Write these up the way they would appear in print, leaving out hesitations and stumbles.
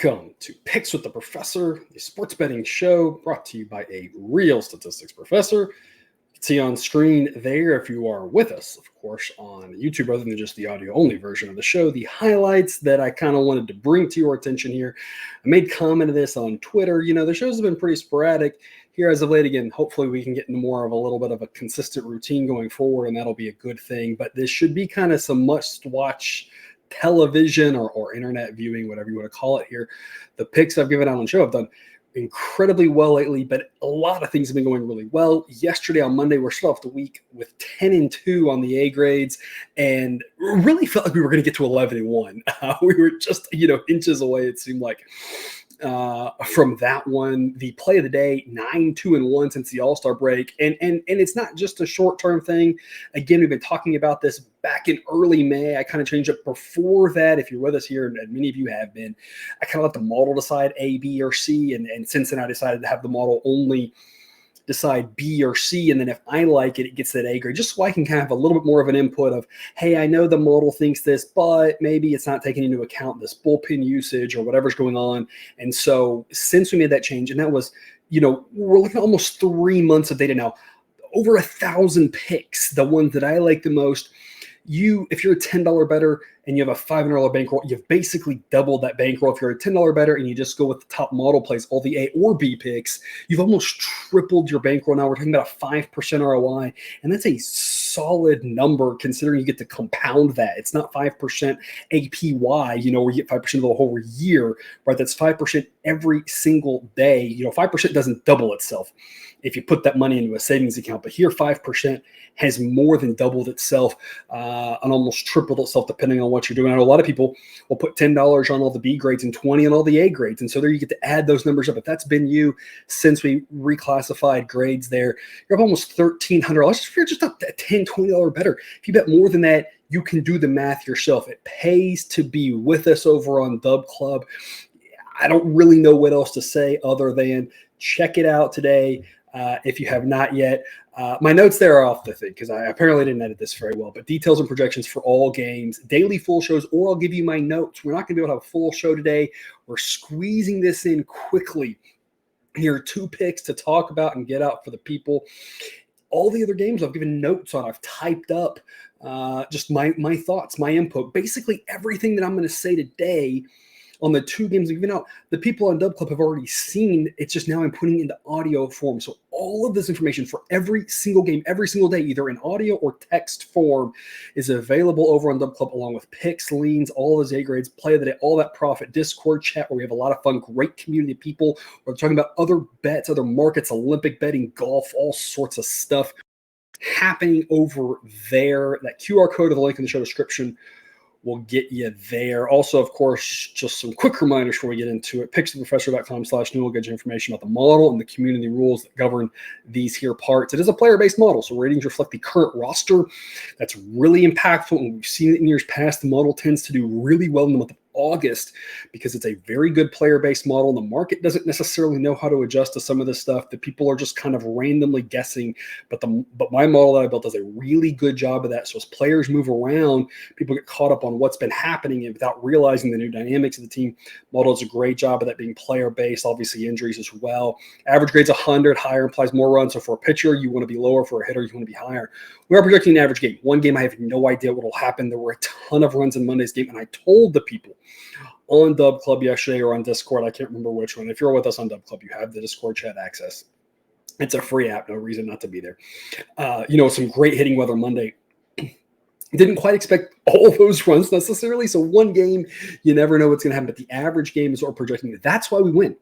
Welcome to Picks with the Professor, the sports betting show brought to you by a real statistics professor. You can see on screen there, if you are with us, of course, on YouTube, other than just the audio-only version of the show, the highlights that I kind of wanted to bring to your attention here. I made comment of this on Twitter. You know, the shows have been pretty sporadic here as of late. Again, hopefully we can get into more of a little bit of a consistent routine going forward, and that'll be a good thing. But this should be kind of some must-watch television or internet viewing, whatever you want to call it here. The picks I've given out on the show have done incredibly well lately, but a lot of things have been going really well. Yesterday on Monday, we're still off the week with 10-2 on the A grades, and really felt like we were going to get to 11-1. We were just, inches away, it seemed like, from that one. The play of the day, 9-2-1 since the All-Star break. And it's not just a short-term thing. Again, we've been talking about this back in early May. I kind of changed it before that. If you're with us here, and many of you have been, I kind of let the model decide A, B, or C. And since then, I decided to have the model only decide B or C, and then if I like it, it gets that A grade, just so I can kind of have a little bit more of an input of, hey, I know the model thinks this, but maybe it's not taking into account this bullpen usage or whatever's going on. And so since we made that change, and that was, we're looking at almost 3 months of data now, over 1,000 picks, the ones that I like the most. If you're a $10 bettor and you have a $500 bankroll, you've basically doubled that bankroll. If you're a $10 bettor and you just go with the top model plays, all the A or B picks, you've almost tripled your bankroll. Now we're talking about a 5% ROI, and that's a solid number considering you get to compound that. It's not 5% APY, where you get 5% of the whole year, right? That's 5% every single day. 5% doesn't double itself if you put that money into a savings account. But here, 5% has more than doubled itself and almost tripled itself depending on what you're doing. I know a lot of people will put $10 on all the B grades and $20 on all the A grades. And so there you get to add those numbers up. If that's been you since we reclassified grades there, you're up almost $1,300. If you're just up to $10, $20 better. If you bet more than that, you can do the math yourself. It pays to be with us over on Dub Club. I don't really know what else to say other than check it out today. If you have not yet, my notes there are off the thing because I apparently didn't edit this very well, but details and projections for all games, daily full shows, or I'll give you my notes. We're not going to be able to have a full show today. We're squeezing this in quickly. Here are 2 picks to talk about and get out for the people. All the other games I've given notes on. I've typed up just my thoughts, my input, basically everything that I'm going to say today. On the 2 games we've given out, the people on Dub Club have already seen. It's just now I'm putting it into audio form. So all of this information for every single game, every single day, either in audio or text form, is available over on Dub Club, along with picks, leans, all those A grades, play of the day, all that profit, Discord chat where we have a lot of fun, great community of people. We're talking about other bets, other markets, Olympic betting, golf, all sorts of stuff happening over there. That QR code of the link in the show description will get you there. Also, of course, just some quick reminders before we get into it. Picksoftheprofessor.com/new will get you information about the model and the community rules that govern these here parts. It is a player-based model, so ratings reflect the current roster. That's really impactful, and we've seen it in years past. The model tends to do really well in the month of August because it's a very good player-based model. And the market doesn't necessarily know how to adjust to some of this stuff. The people are just kind of randomly guessing, but my model that I built does a really good job of that. So as players move around, people get caught up on what's been happening and without realizing the new dynamics of the team. Model does a great job of that being player-based, obviously injuries as well. Average grade's 100, higher implies more runs. So for a pitcher, you want to be lower. For a hitter, you want to be higher. We are projecting an average game. One game, I have no idea what will happen. There were a ton of runs in Monday's game, and I told the people on Dub Club yesterday or on Discord, I can't remember which one. If you're with us on Dub Club, you have the Discord chat access. It's a free app, no reason not to be there. Some great hitting weather Monday. Didn't quite expect all those runs necessarily. So one game, you never know what's going to happen. But the average game is what we're projecting. That's why we win,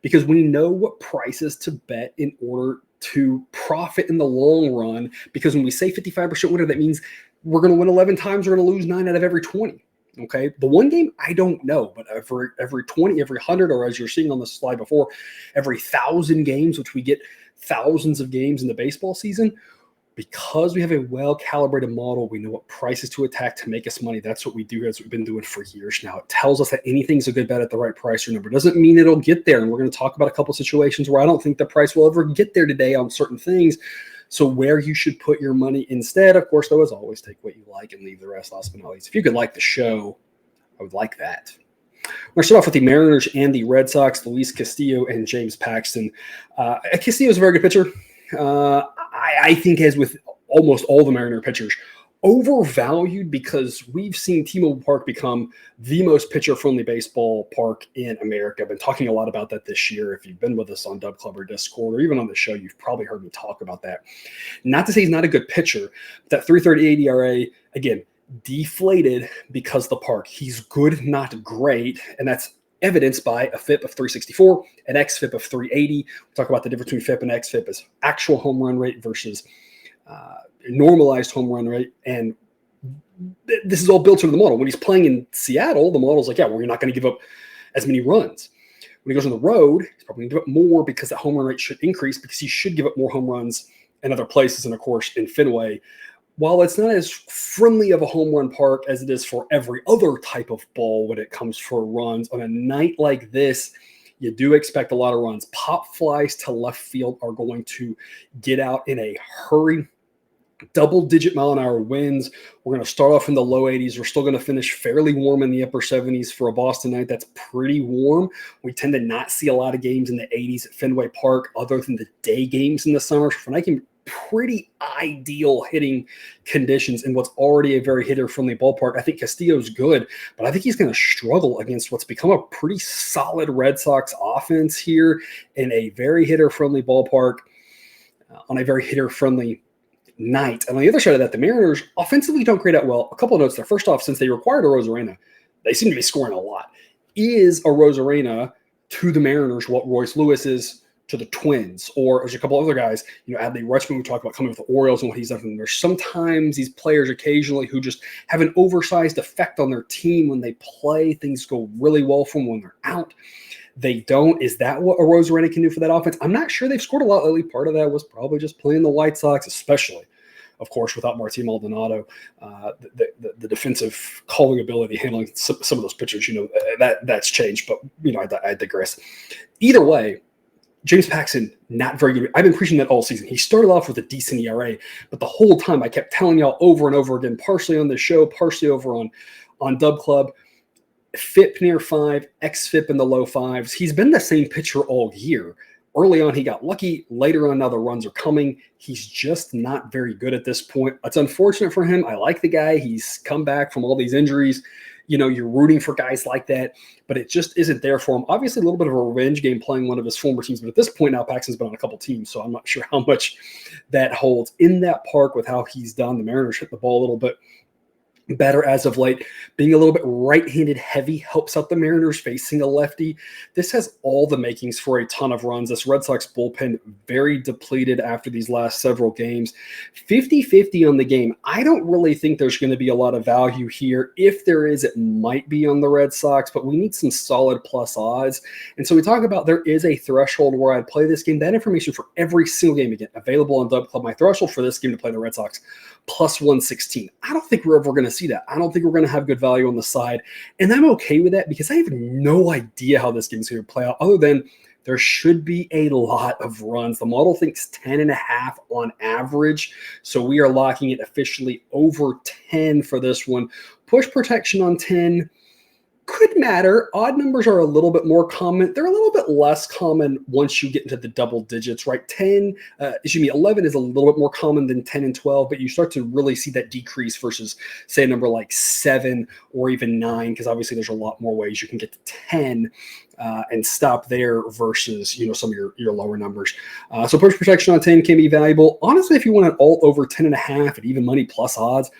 because we know what prices to bet in order to profit in the long run. Because when we say 55% winner, that means we're going to win 11 times. We're going to lose 9 out of every 20. Okay, the one game, I don't know, but every 20, every 100, or as you're seeing on the slide before, every 1,000 games, which we get thousands of games in the baseball season, because we have a well-calibrated model, we know what prices to attack to make us money. That's what we do. That's what we've been doing for years now. It tells us that anything's a good bet at the right price or number. Doesn't mean it'll get there, and we're going to talk about a couple situations where I don't think the price will ever get there today on certain things. So where you should put your money instead, of course, though, as always, take what you like and leave the rest. Last but not least, if you could like the show, I would like that. We're going to start off with the Mariners and the Red Sox, Luis Castillo and James Paxton. Castillo is a very good pitcher. I think, as with almost all the Mariner pitchers, overvalued because we've seen T-Mobile Park become the most pitcher-friendly baseball park in America. I've been talking a lot about that this year. If you've been with us on Dub Club or Discord or even on the show, you've probably heard me talk about that. Not to say he's not a good pitcher, but that 3.38 ERA, again, deflated because the park. He's good, not great, and that's evidenced by a FIP of 364, an XFIP of 380. We'll talk about the difference between FIP and XFIP as actual home run rate versus normalized home run rate. And this is all built into the model. When he's playing in Seattle, the model's like, yeah, well, you're not going to give up as many runs. When he goes on the road, he's probably going to give up more because that home run rate should increase because he should give up more home runs in other places and, of course, in Fenway. While it's not as friendly of a home run park as it is for every other type of ball when it comes for runs, on a night like this, you do expect a lot of runs. Pop flies to left field are going to get out in a hurry. Double-digit mile-an-hour winds. We're going to start off in the low 80s. We're still going to finish fairly warm in the upper 70s for a Boston night. That's pretty warm. We tend to not see a lot of games in the 80s at Fenway Park other than the day games in the summer. So for night game, pretty ideal hitting conditions in what's already a very hitter-friendly ballpark. I think Castillo's good, but I think he's going to struggle against what's become a pretty solid Red Sox offense here in a very hitter-friendly ballpark on a very hitter-friendly night. And on the other side of that, the Mariners offensively don't grade out well. A couple of notes there. First off, since they required a Rosarena, they seem to be scoring a lot. Is a Rosarena to the Mariners what Royce Lewis is to the Twins, or there's a couple other guys, Adley Rutschman, we talked about coming with the Orioles and what he's done for them. There's sometimes these players occasionally who just have an oversized effect on their team when they play. Things go really well for them when they're out. They don't. Is that what a Rosarena can do for that offense? I'm not sure. They've scored a lot lately. Part of that was probably just playing the White Sox, especially, of course, without Martín Maldonado, the defensive calling ability, handling some of those pitchers, that's changed. But, I digress. Either way, James Paxton, not very good. I've been preaching that all season. He started off with a decent ERA, but the whole time I kept telling y'all over and over again, partially on this show, partially over on Dub Club, FIP near 5, XFIP in the low 5s. He's been the same pitcher all year. Early on, he got lucky. Later on, now the runs are coming. He's just not very good at this point. It's unfortunate for him. I like the guy. He's come back from all these injuries. You're rooting for guys like that, but it just isn't there for him. Obviously, a little bit of a revenge game playing one of his former teams, but at this point now, Paxton's been on a couple teams, so I'm not sure how much that holds in that park with how he's done. The Mariners hit the ball a little bit better as of late. Being a little bit right-handed heavy helps out the Mariners facing a lefty. This has all the makings for a ton of runs. This Red Sox bullpen very depleted after these last several games. 50-50 on the game. I don't really think there's going to be a lot of value here. If there is, it might be on the Red Sox, but we need some solid plus odds. And so we talk about there is a threshold where I'd play this game. That information for every single game, again, available on Dub Club. My threshold for this game to play the Red Sox, plus 116. I don't think we're ever going to see that. I don't think we're going to have good value on the side. And I'm okay with that because I have no idea how this game's going to play out other than there should be a lot of runs. The model thinks 10.5 on average. So we are locking it officially over 10 for this one. Push protection on 10 could matter. Odd numbers are a little bit more common. They're a little bit less common once you get into the double digits, right? 11 is a little bit more common than 10 and 12, but you start to really see that decrease versus, say, a number like 7 or even 9, because obviously there's a lot more ways you can get to 10 and stop there versus, some of your lower numbers. So push protection on 10 can be valuable. Honestly, if you want it all over 10.5 and even money plus odds,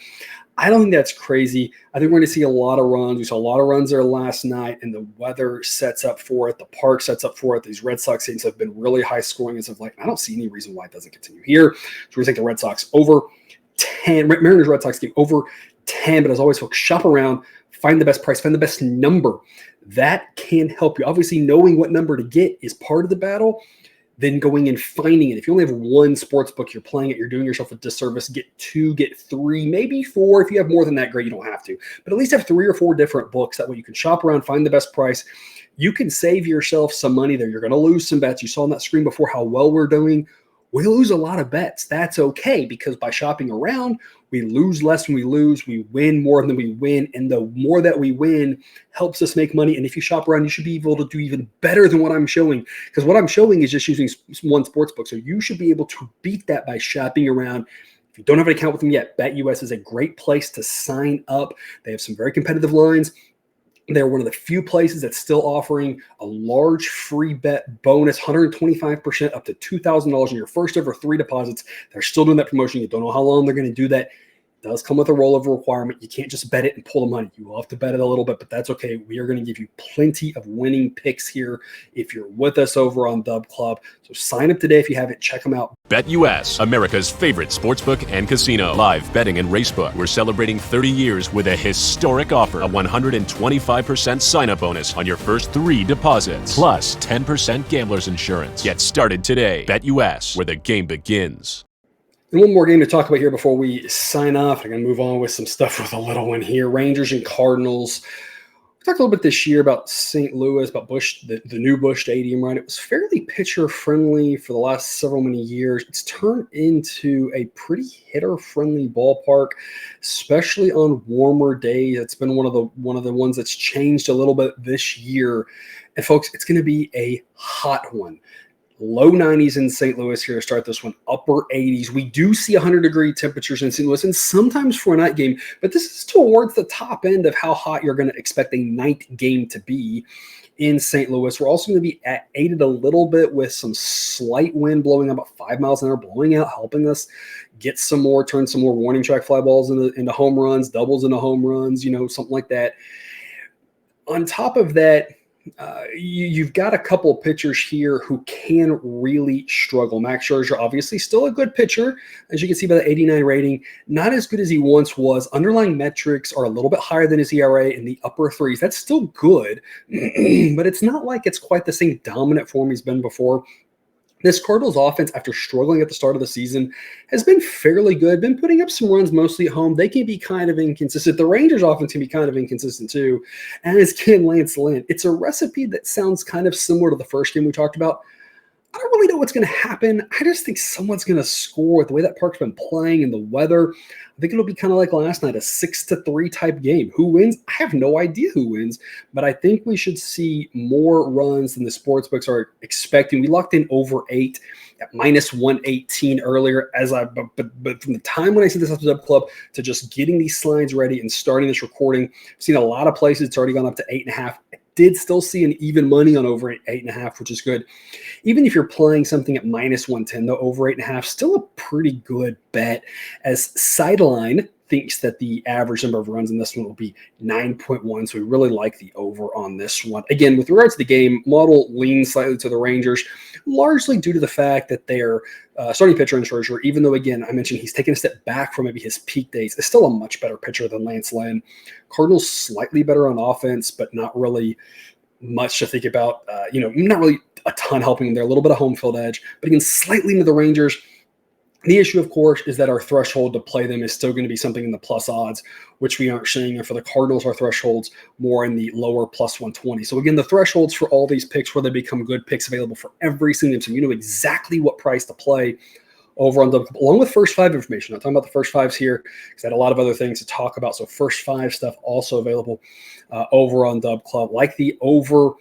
I don't think that's crazy. I think we're going to see a lot of runs. We saw a lot of runs there last night, and the weather sets up for it. The park sets up for it. These Red Sox games have been really high scoring as of late. I don't see any reason why it doesn't continue here. So we're going to take the Red Sox over 10. Mariners Red Sox game over 10. But as always, folks, shop around, find the best price, find the best number. That can help you. Obviously, knowing what number to get is part of the battle. Then going and finding it. If you only have one sports book you're playing it, you're doing yourself a disservice. Get 2, get 3, maybe 4. If you have more than that, great, you don't have to. But at least have 3 or 4 different books. That way you can shop around, find the best price. You can save yourself some money there. You're going to lose some bets. You saw on that screen before how well we're doing. we lose a lot of bets. That's okay, because by shopping around, we lose less than we lose. We win more than we win. And the more that we win helps us make money. And if you shop around, you should be able to do even better than what I'm showing, because what I'm showing is just using one sports book. So you should be able to beat that by shopping around. If you don't have an account with them yet, BetUS is a great place to sign up. They have some very competitive lines. They're one of the few places that's still offering a large free bet bonus, 125% up to $2,000 in your first ever 3 deposits. They're still doing that promotion. You don't know how long they're going to do that. It does come with a rollover requirement. You can't just bet it and pull the money. You will have to bet it a little bit, but that's okay. We are going to give you plenty of winning picks here if you're with us over on Dub Club. So sign up today if you haven't. Check them out. BetUS, America's favorite sportsbook and casino. Live betting and racebook. We're celebrating 30 years with a historic offer. A 125% sign-up bonus on your first 3 deposits. Plus 10% gambler's insurance. Get started today. BetUS, where the game begins. And one more game to talk about here before we sign off. I'm going to move on with some stuff with a little one here. Rangers and Cardinals. We talked a little bit this year about St. Louis, about Busch, the new Busch Stadium, right? It was fairly pitcher-friendly for the last many years. It's turned into a pretty hitter-friendly ballpark, especially on warmer days. It's been one of the ones that's changed a little bit this year. And folks, it's going to be a hot one. Low 90s in St. Louis here to start this one, upper 80s. We do see 100-degree temperatures in St. Louis, and sometimes for a night game, but this is towards the top end of how hot you're going to expect a night game to be in St. Louis. We're also going to be aided a little bit with some slight wind blowing about 5 miles an hour, blowing out, helping us get turn some more warning track fly balls into home runs, doubles into home runs, something like that. On top of that, you've got a couple of pitchers here who can really struggle. Max Scherzer, obviously still a good pitcher, as you can see by the 89 rating. Not as good as he once was. Underlying metrics are a little bit higher than his ERA in the upper 3s. That's still good, but it's not like it's quite the same dominant form he's been before. This Cardinals offense, after struggling at the start of the season, has been fairly good, been putting up some runs mostly at home. They can be kind of inconsistent. The Rangers offense can be kind of inconsistent too, as can Lance Lynn. It's a recipe that sounds kind of similar to the first game we talked about. I don't really know what's going to happen. I just think someone's going to score with the way that park's been playing and the weather. I think it'll be kind of like last night, a 6-3 type game. Who wins? I have no idea who wins, but I think we should see more runs than the sportsbooks are expecting. We locked in over 8 at -118 earlier. But from the time when I see this at the Dub Club to just getting these slides ready and starting this recording, I've seen a lot of places it's already gone up to 8.5. Did still see an even money on over 8.5, which is good. Even if you're playing something at -110, though, over 8.5, still a pretty good bet, as Sideline thinks that the average number of runs in this one will be 9.1. So we really like the over on this one. Again, with regards to the game, model leans slightly to the Rangers, largely due to the fact that their starting pitcher in Scherzer, even though, again, I mentioned he's taken a step back from maybe his peak days, is still a much better pitcher than Lance Lynn. Cardinals slightly better on offense, but not really much to think about. Not really a ton helping them there. A little bit of home field edge, but again, slightly into the Rangers. The issue, of course, is that our threshold to play them is still going to be something in the plus odds, which we aren't seeing. And for the Cardinals, our threshold's more in the lower +120. So again, the thresholds for all these picks, where they become good picks available for every single team. You know exactly what price to play over on Dub Club, along with first 5 information. I'm talking about the first 5s here because I had a lot of other things to talk about. So first 5 stuff also available over on Dub Club, like the over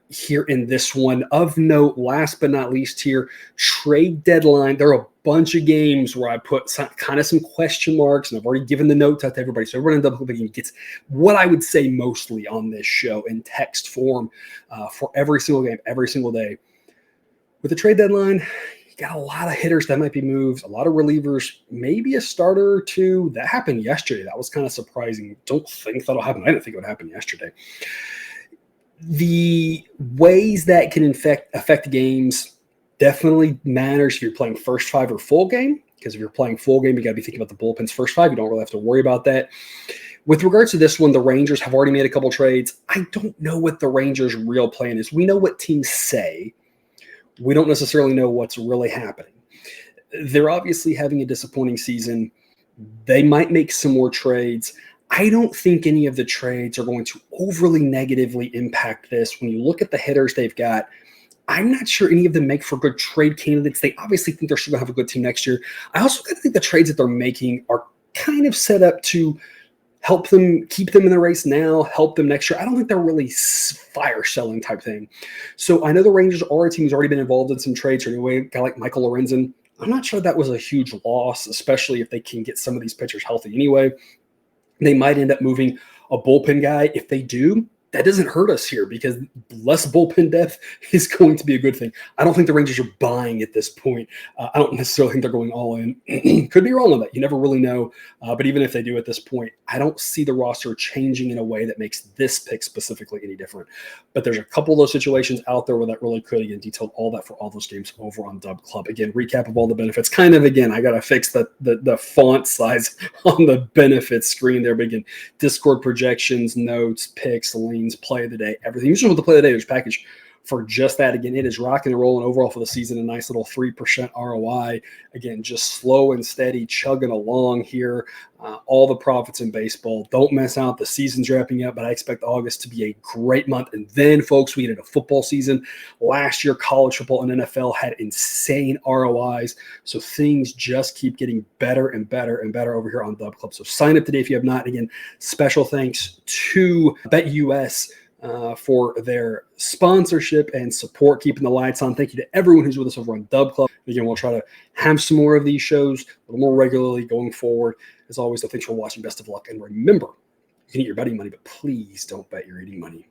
here in this one. Of note, last but not least here, trade deadline. There are a bunch of games where I put some question marks, and I've already given the notes out to everybody. So everyone in Double Club gets what I would say mostly on this show in text form for every single game, every single day. With the trade deadline, you got a lot of hitters that might be moved, a lot of relievers, maybe a starter or two. That happened yesterday. That was kind of surprising. Don't think that'll happen. I didn't think it would happen yesterday. The ways that can affect games definitely matters if you're playing first 5 or full game, because if you're playing full game, you got to be thinking about the bullpen's first 5. You don't really have to worry about that. With regards to this one, the Rangers have already made a couple trades. I don't know what the Rangers' real plan is. We know what teams say. We don't necessarily know what's really happening. They're obviously having a disappointing season. They might make some more trades. I don't think any of the trades are going to overly negatively impact this. When you look at the hitters they've got, I'm not sure any of them make for good trade candidates. They obviously think they're still going to have a good team next year. I also kind of think the trades that they're making are kind of set up to help them, keep them in the race now, help them next year. I don't think they're really fire selling type thing. So I know the Rangers are a team who's already been involved in some trades. Or anyway, a guy like Michael Lorenzen, I'm not sure that was a huge loss, especially if they can get some of these pitchers healthy anyway. They might end up moving a bullpen guy. If they do, that doesn't hurt us here because less bullpen depth is going to be a good thing. I don't think the Rangers are buying at this point. I don't necessarily think they're going all in. Could be wrong on that. You never really know. But even if they do at this point, I don't see the roster changing in a way that makes this pick specifically any different. But there's a couple of those situations out there where that really could. Again, detailed all that for all those games over on Dub Club. Again, recap of all the benefits. Kind of, again, I got to fix the font size on the benefits screen there. But again, Discord projections, notes, picks, links, play of the day, everything. Usually with the play of the day, there's a package for just that. Again, it is rocking and rolling overall for the season. A nice little 3% ROI. Again, just slow and steady, chugging along here. All the profits in baseball. Don't mess out. The season's wrapping up, but I expect August to be a great month. And then, folks, we get into football season. Last year, college football and NFL had insane ROIs. So things just keep getting better and better and better over here on Dub Club. So sign up today if you have not. Again, special thanks to BetUS for their sponsorship and support, keeping the lights on. Thank you to everyone who's with us over on Dub Club. Again, we'll try to have some more of these shows a little more regularly going forward. As always, thanks for watching. Best of luck. And remember, you can eat your betting money, but please don't bet your eating money.